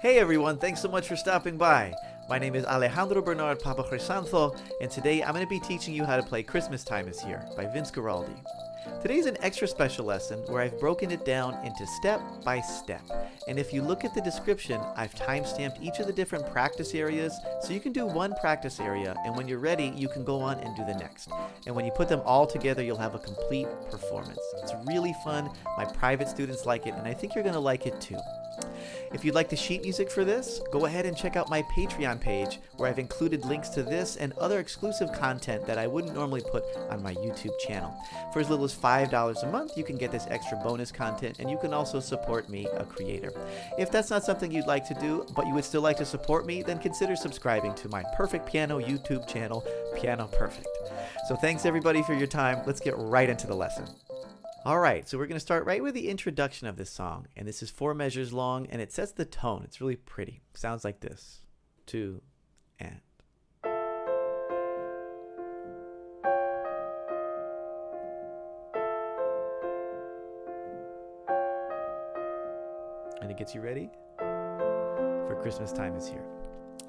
Hey everyone, thanks so much for stopping by. My name is Alejandro Bernard Papa Crisanto, and today I'm going to be teaching you how to play Christmas Time is Here by Vince Guaraldi. Today's an extra special lesson where I've broken it down into step by step. And if you look at the description, I've time-stamped each of the different practice areas so you can do one practice area, and when you're ready, you can go on and do the next. And when you put them all together, you'll have a complete performance. It's really fun. My private students like it, and I think you're going to like it too. If you'd like the sheet music for this, go ahead and check out my Patreon page where I've included links to this and other exclusive content that I wouldn't normally put on my YouTube channel. For as little as $5 a month, you can get this extra bonus content, and you can also support me, a creator. If that's not something you'd like to do, but you would still like to support me, then consider subscribing to my Perfect Piano YouTube channel, Piano Perfect. So thanks everybody for your time. Let's get right into the lesson. Alright, so we're going to start right with the introduction of this song, and this is 4 measures long, and it sets the tone. It's really pretty. Sounds like this. 2, and. And it gets you ready for Christmas Time is Here.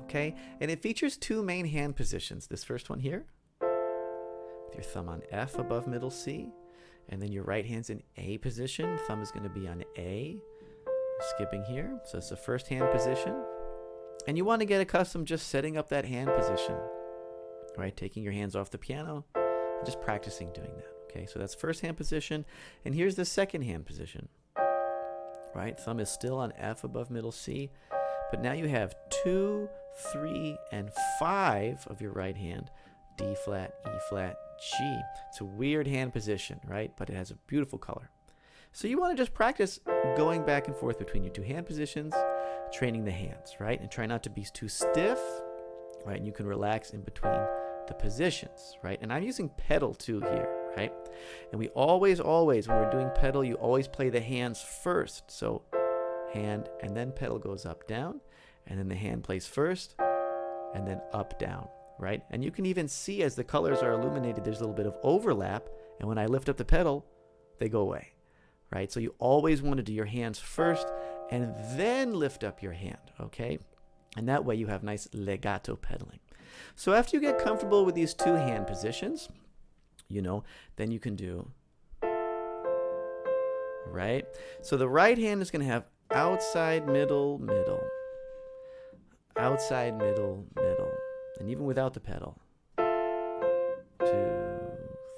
Okay, and it features 2 main hand positions. This first one here, with your thumb on F above middle C. And then your right hand's in A position. Thumb is going to be on A. Skipping here. So it's the first hand position. And you want to get accustomed just setting up that hand position. Right? Taking your hands off the piano and just practicing doing that. Okay, so that's first hand position. And here's the second hand position. Right? Thumb is still on F above middle C. But now you have 2, 3, and 5 of your right hand. D flat, E flat, G. It's a weird hand position, right? But it has a beautiful color. So you want to just practice going back and forth between your 2 hand positions, training the hands, right? And try not to be too stiff, right? And you can relax in between the positions, right? And I'm using pedal too here, right? And we always, when we're doing pedal, you always play the hands first. So hand and then pedal goes up, down, and then the hand plays first and then up, down. Right? And you can even see as the colors are illuminated, there's a little bit of overlap. And when I lift up the pedal, they go away. Right? So you always want to do your hands first and then lift up your hand. Okay? And that way you have nice legato pedaling. So after you get comfortable with these 2 hand positions, then you can do, right? So the right hand is going to have outside, middle, middle. Outside, middle, middle. And even without the pedal. 2,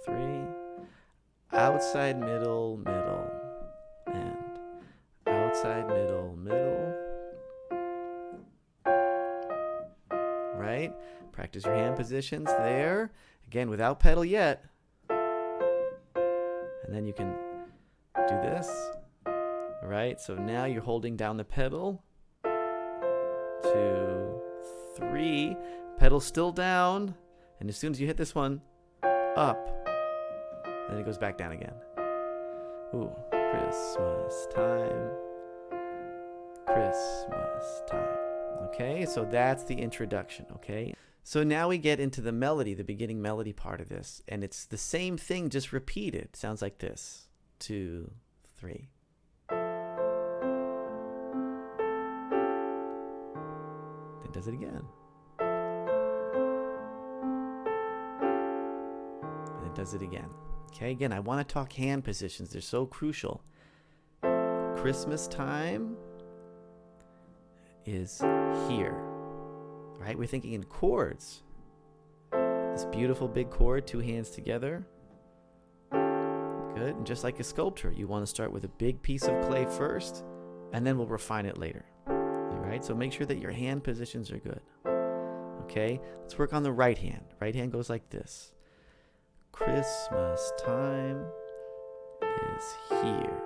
3. Outside, middle, middle. And outside, middle, middle. Right? Practice your hand positions there. Again, without pedal yet. And then you can do this. Right? So now you're holding down the pedal. 2, 3. Pedal still down, and as soon as you hit this one, up, then it goes back down again. Ooh, Christmas time, Christmas time. Okay, so that's the introduction, okay? So now we get into the melody, the beginning melody part of this, and it's the same thing, just repeated. Sounds like this. 2, 3. Then does it again. Does it again. Okay, again, I want to talk hand positions. They're so crucial. Christmas time is here. Right? We're thinking in chords. This beautiful big chord, 2 hands together. Good. And just like a sculptor, you want to start with a big piece of clay first, and then we'll refine it later. All right? So make sure that your hand positions are good. Okay? Let's work on the right hand. Right hand goes like this. Christmas time is here.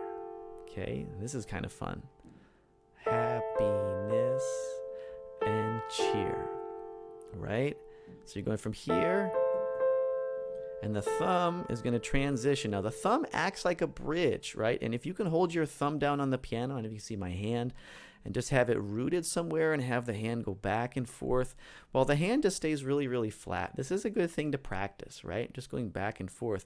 Okay, this is kind of fun. Happiness and cheer. Right? So you're going from here, and the thumb is going to transition. Now the thumb acts like a bridge, right? And if you can hold your thumb down on the piano, and if you see my hand, and just have it rooted somewhere and have the hand go back and forth while the hand just stays really, really flat. This is a good thing to practice, right? Just going back and forth.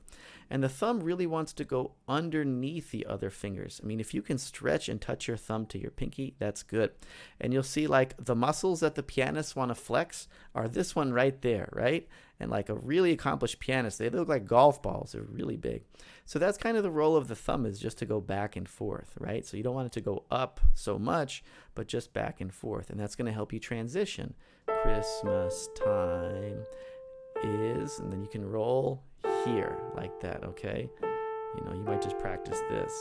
And the thumb really wants to go underneath the other fingers. I mean, if you can stretch and touch your thumb to your pinky, that's good. And you'll see like the muscles that the pianists want to flex are this one right there, right? And like a really accomplished pianist, they look like golf balls. They're really big. So that's kind of the role of the thumb, is just to go back and forth, right? So you don't want it to go up so much, but just back and forth. And that's going to help you transition. Christmas time is, and then you can roll here like that, okay? You know, you might just practice this,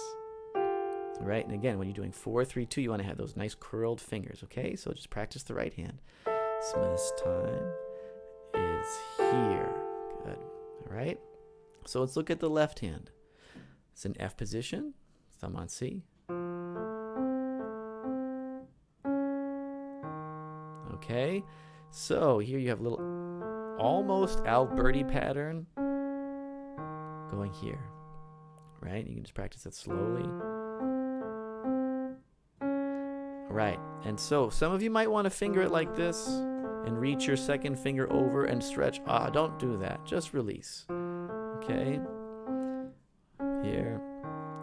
right? And again, when you're doing 4, 3, 2, you want to have those nice curled fingers, okay? So just practice the right hand. Christmas time is here. Good. All right. So let's look at the left hand. It's an F position, thumb on C. Okay. So here you have a little almost Alberti pattern going here. Right? You can just practice it slowly. Right. And so some of you might want to finger it like this and reach your second finger over and stretch. Don't do that. Just release. Okay. Here.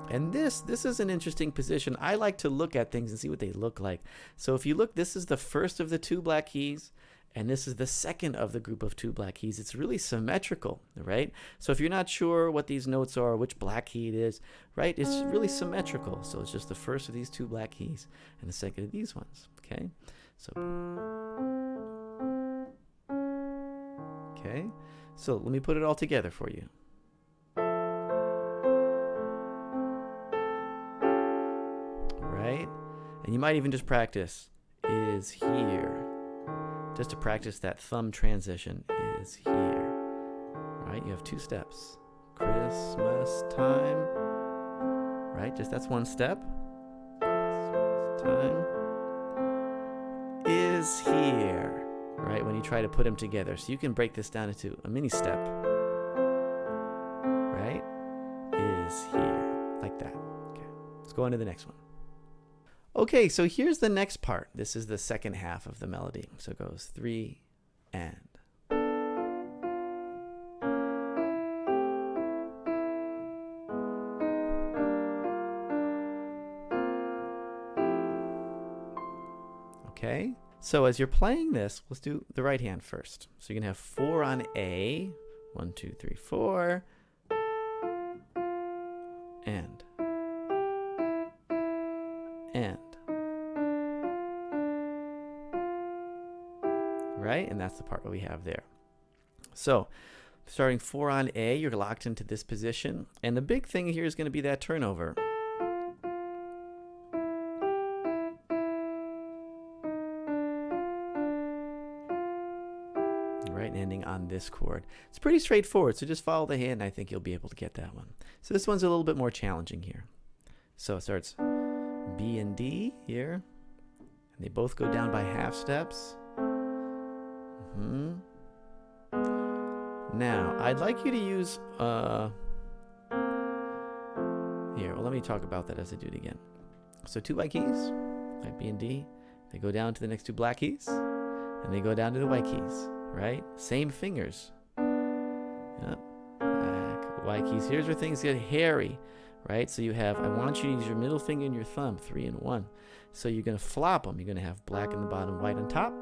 And this is an interesting position. I like to look at things and see what they look like. So if you look, this is the first of the 2 black keys, and this is the second of the group of 2 black keys. It's really symmetrical, right? So if you're not sure what these notes are, which black key it is, right? It's really symmetrical. So it's just the first of these 2 black keys and the second of these ones, okay? So, okay. So let me put it all together for you. Right? And you might even just practice is here. Just to practice that thumb transition is here. Right? You have 2 steps. Christmas time. Right? Just that's 1 step. Christmas time is here. Right? When you try to put them together. So you can break this down into a mini step. Right? Is here. Like that. Okay. Let's go on to the next one. Okay, so here's the next part. This is the second half of the melody. So it goes 3 and. Okay, so as you're playing this, let's do the right hand first. So you can have 4 on A. 1, 2, 3, 4. And. Right? And that's the part that we have there. So starting 4 on A, you're locked into this position. And the big thing here is going to be that turnover. Right? And ending on this chord. It's pretty straightforward. So just follow the hand. I think you'll be able to get that one. So this one's a little bit more challenging here. So it starts B and D here. And they both go down by half steps. Now, I'd like you to use, here, well, let me talk about that as I do it again. So 2 white keys, right, B and D, they go down to the next 2 black keys, and they go down to the white keys, right? Same fingers. Yep, black, white keys. Here's where things get hairy, right? So you have, I want you to use your middle finger and your thumb, 3 and 1. So you're going to flop them. You're going to have black in the bottom, white on top,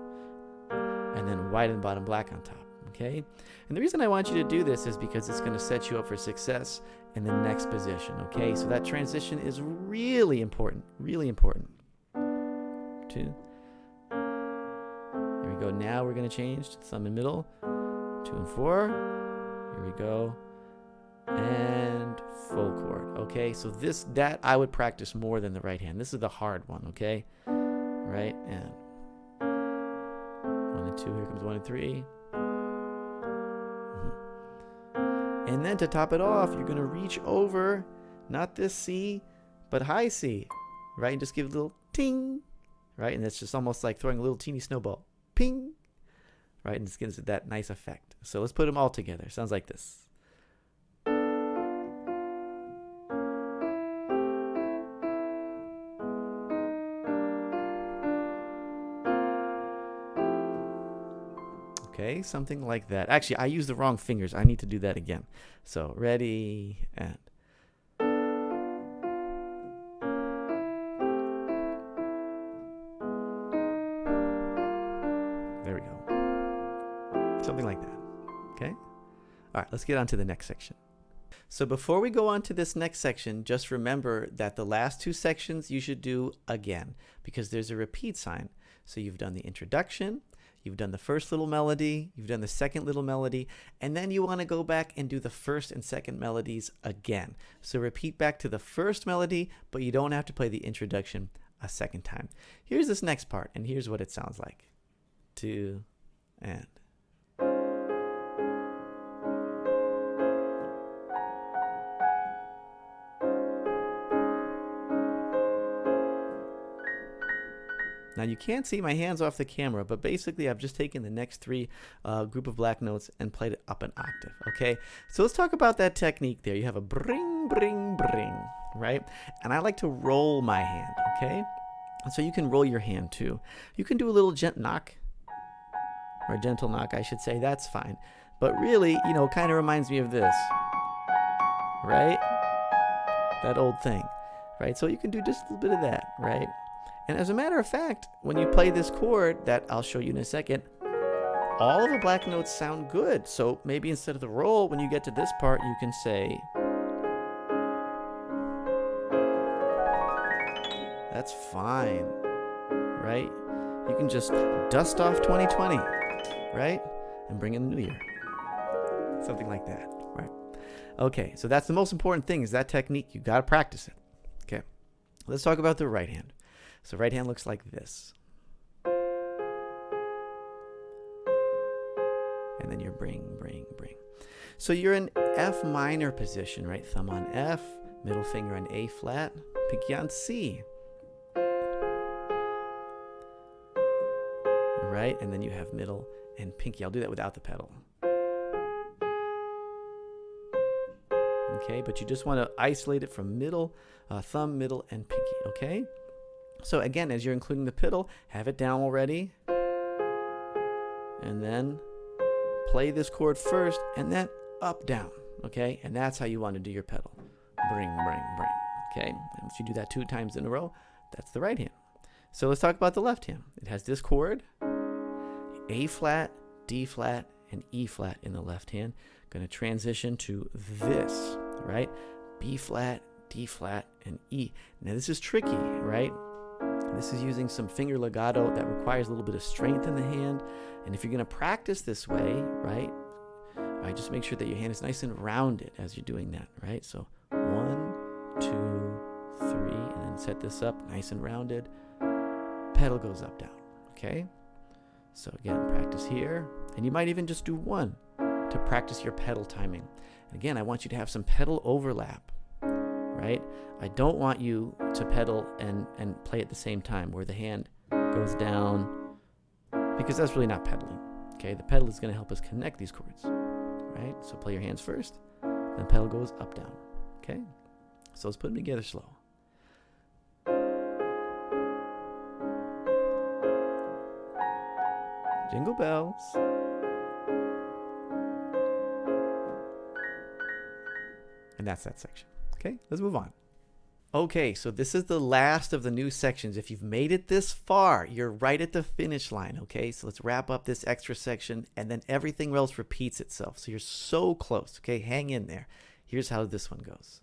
and then white in the bottom, black on top. Okay? And the reason I want you to do this is because it's going to set you up for success in the next position. Okay? So that transition is really important. Really important. 2. Here we go. Now we're going to change to thumb in middle. 2 and 4. Here we go. And full chord. Okay? So that I would practice more than the right hand. This is the hard one. Okay? Right? And 1 and 2. Here comes 1 and 3. And then to top it off, you're going to reach over, not this C, but high C, right? And just give it a little ting, right? And it's just almost like throwing a little teeny snowball. Ping, right? And it gives it that nice effect. So let's put them all together. Sounds like this. Okay, something like that. Actually, I used the wrong fingers. I need to do that again. So ready, and there we go. Something like that. Okay? All right, let's get on to the next section. So before we go on to this next section, just remember that the last two sections you should do again because there's a repeat sign. So you've done the introduction, you've done the first little melody, you've done the second little melody, and then you want to go back and do the first and second melodies again. So repeat back to the first melody, but you don't have to play the introduction a second time. Here's this next part, and here's what it sounds like. 2 and now you can't see my hands off the camera, but basically I've just taken the next three group of black notes and played it up an octave, okay? So let's talk about that technique there. You have a bring, bring, bring, right? And I like to roll my hand, okay? And so you can roll your hand too. You can do a little gentle knock, or a gentle knock, I should say, that's fine. But really, you know, it kind of reminds me of this, right? That old thing, right? So you can do just a little bit of that, right? And as a matter of fact, when you play this chord that I'll show you in a second, all of the black notes sound good. So maybe instead of the roll, when you get to this part, you can say, that's fine, right? You can just dust off 2020, right? And bring in the new year. Something like that, right? Okay, so that's the most important thing is that technique. You got to practice it. Okay, let's talk about the right hand. So right hand looks like this. And then you're bring, bring, bring. So you're in F minor position, right? Thumb on F, middle finger on A flat, pinky on C. Right? And then you have middle and pinky. I'll do that without the pedal. Okay, but you just want to isolate it from middle, thumb, middle, and pinky, okay? So again, as you're including the pedal, have it down already. And then play this chord first, and then up, down, okay? And that's how you want to do your pedal. Bring, bring, bring, okay? And if you do that 2 times in a row, that's the right hand. So let's talk about the left hand. It has this chord, A flat, D flat, and E flat in the left hand. Going to transition to this, right? B flat, D flat, and E. Now this is tricky, right? This is using some finger legato that requires a little bit of strength in the hand. And if you're going to practice this way, right, just make sure that your hand is nice and rounded as you're doing that, right? So 1, 2, 3, and then set this up nice and rounded. Pedal goes up, down, okay? So again, practice here. And you might even just do 1 to practice your pedal timing. And again, I want you to have some pedal overlap, right? I don't want you to pedal and play at the same time where the hand goes down, because that's really not pedaling, okay? The pedal is going to help us connect these chords, right? So play your hands first, then pedal goes up, down, okay? So let's put them together slow. Jingle bells. And that's that section. Okay, let's move on. Okay, so this is the last of the new sections. If you've made it this far, you're right at the finish line, okay? So let's wrap up this extra section, and then everything else repeats itself. So you're so close, okay? Hang in there. Here's how this one goes.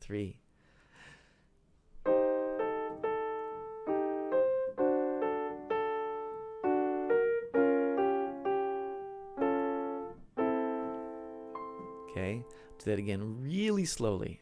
3. Okay, do that again really slowly.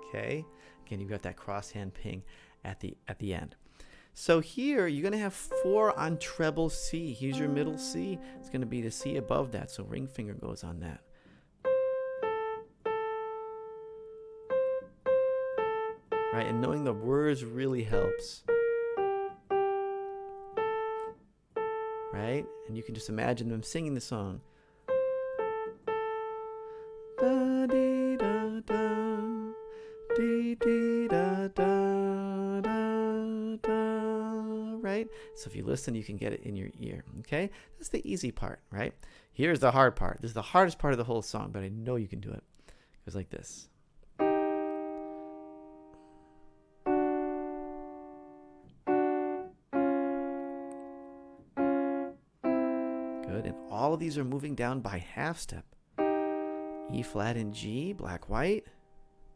Okay, again, you've got that cross hand ping at the end. So here you're going to have 4 on treble C. Here's your middle C. It's going to be the C above that, so ring finger goes on that. Right, and knowing the words really helps. Right, and you can just imagine them singing the song. listen, you can get it in your ear. Okay, that's the easy part, right? Here's the hard part. This is the hardest part of the whole song, but I know you can do it. It goes like this. Good, and all of these are moving down by half step. E flat and G, black, white,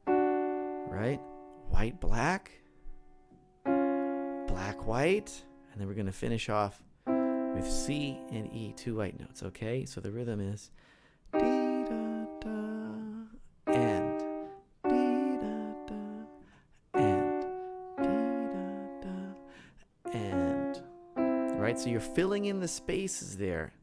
right? White, black, black, white, and then we're going to finish off with C and E, 2 white notes, okay? So the rhythm is dee da da and dee da da and dee da da and, right? So you're filling in the spaces there.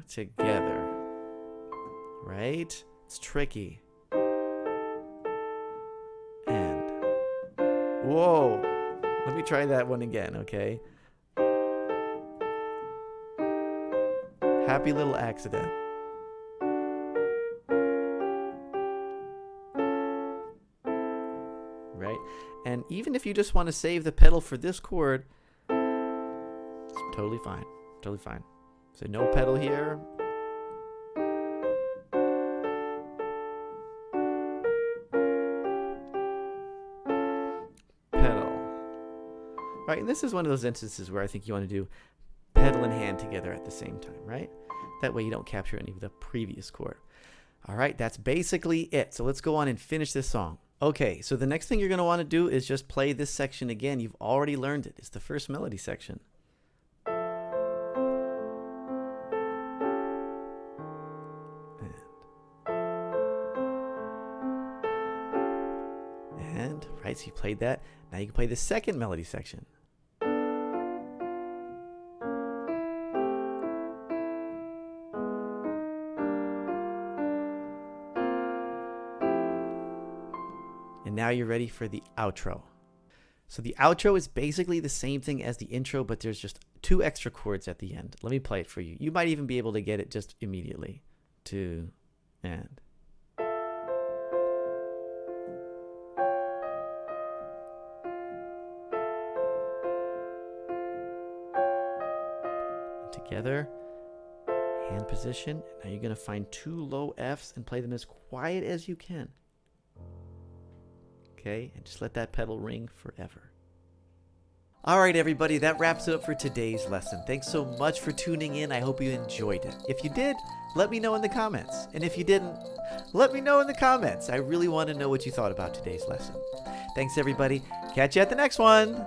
Together, right? It's tricky. And, whoa, let me try that one again, okay? Happy little accident. Right? And even if you just want to save the pedal for this chord, it's totally fine. Totally fine. So no pedal here. Pedal. Right, and this is one of those instances where I think you want to do pedal and hand together at the same time, right? That way you don't capture any of the previous chord. All right, that's basically it. So let's go on and finish this song. Okay, so the next thing you're going to want to do is just play this section again. You've already learned it. It's the first melody section. Right, so you played that. Now you can play the second melody section. And now you're ready for the outro. So the outro is basically the same thing as the intro, but there's just 2 extra chords at the end. Let me play it for you. You might even be able to get it just immediately. 2 and. Together, hand position. Now you're going to find 2 low Fs and play them as quiet as you can. Okay, and just let that pedal ring forever. All right, everybody, that wraps it up for today's lesson. Thanks so much for tuning in. I hope you enjoyed it. If you did, let me know in the comments. And if you didn't, let me know in the comments. I really want to know what you thought about today's lesson. Thanks, everybody. Catch you at the next one.